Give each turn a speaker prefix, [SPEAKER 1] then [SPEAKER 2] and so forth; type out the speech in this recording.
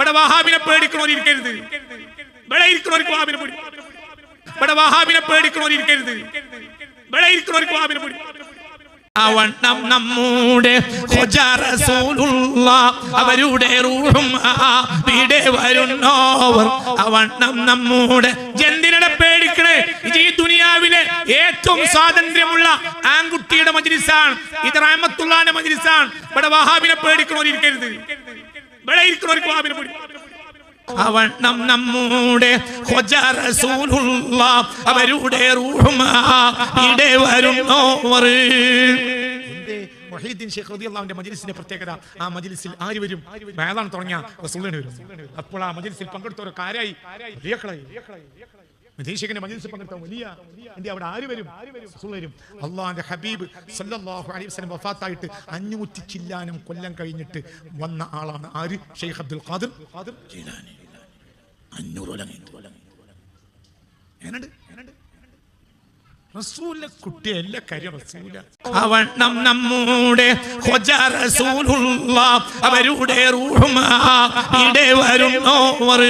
[SPEAKER 1] ഇവിടെ വഹാബിനെ പേടിക്കണോരിക്കരുത്. ഇവിടെ ഇരിക്കണോർക്ക് വഹാബിനെ പേടി. ഇവിടെ വഹാബിനെ പേടിക്കണോരിക്കരുത്. ഇവിടെ ഇരിക്കണോർക്ക് വഹാബിനെ പേടി. അവണ്ണം നമ്മുടെ അവരുടെ റൂഹും ഇവിടെ വരുന്നോവർ. അവണ്ണം നമ്മുടെ എന്തിനെ പേടിക്കണേ? ഇത് ഈ ദുനിയാവിലെ ഏറ്റവും സ്വാതന്ത്ര്യമുള്ള ആൺകുട്ടിയുടെ മജ്‌ലിസാണ്. ഇത് റഹ്മത്തുള്ളാഹിന്റെ മജ്‌ലിസാണ്. ഇവിടെ വഹാബിനെ പേടിക്കണോരിക്കരുത്. ഇവിടെ ഇരിക്കണോർക്ക് വഹാബിനെ പേടി. അവണ്ണം നമ്മുടെ അവരുടെ റൂഹും ഇവിടെ വരുന്നോവർ. മുഹീദ്ദീൻ ഷെയ്ഖ് റളിയല്ലാഹുവിന്റെ മജ്‌ലിസിന്റെ പ്രത്യേകത, ആ മജ്‌ലിസിൽ ആര് വരും? ബയാൻ തുടങ്ങിയ റസൂലുള്ളാഹി വരും. അപ്പോൾ ആ മജ്‌ലിസിൽ പങ്കെടുത്തവരൊക്കെ ആരായി? മദീനയുടെ മജ്‌ലിസിൽ പങ്കെടുത്ത വലിയ അവിടെ ആര് വരും? റസൂലുള്ളാഹി വരും. അല്ലാഹുവിന്റെ ഹബീബ് സല്ലല്ലാഹു അലൈഹി വസല്ലം വഫാത്തായിട്ട് 500 ചില്ലാനം കൊല്ലം കഴിഞ്ഞിട്ട് വന്ന ആളാണ് ആര്? ഷെയ്ഖ് അബ്ദുൽ ഖാദിർ ജീലാനി. 500 കൊല്ലം. റസൂലിന്റെ കുട്ടിയെ എല്ലാ കാര്യം റസൂല. അവണ്ണം നമ്മുടെ അവരുടെ റൂഹും ഇവിടെ വരുന്നോവർ.